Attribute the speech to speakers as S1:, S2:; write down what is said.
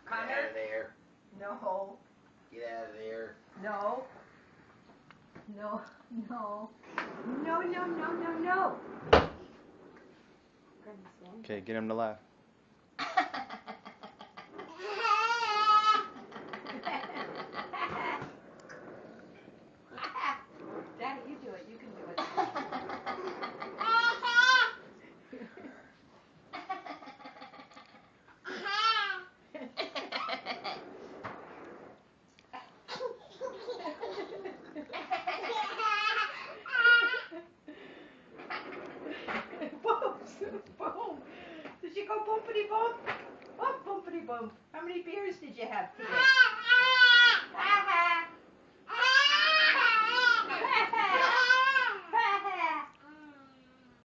S1: Connor?
S2: Get out of there.
S1: No.
S2: Get out of there.
S1: No. No. No. No, no, no, no, no.
S3: Okay, get him to laugh.
S1: Daddy, you do it. You can do it. Boom. Did you go bumpity bump? Bump, bumpity bump. How many beers did you have today?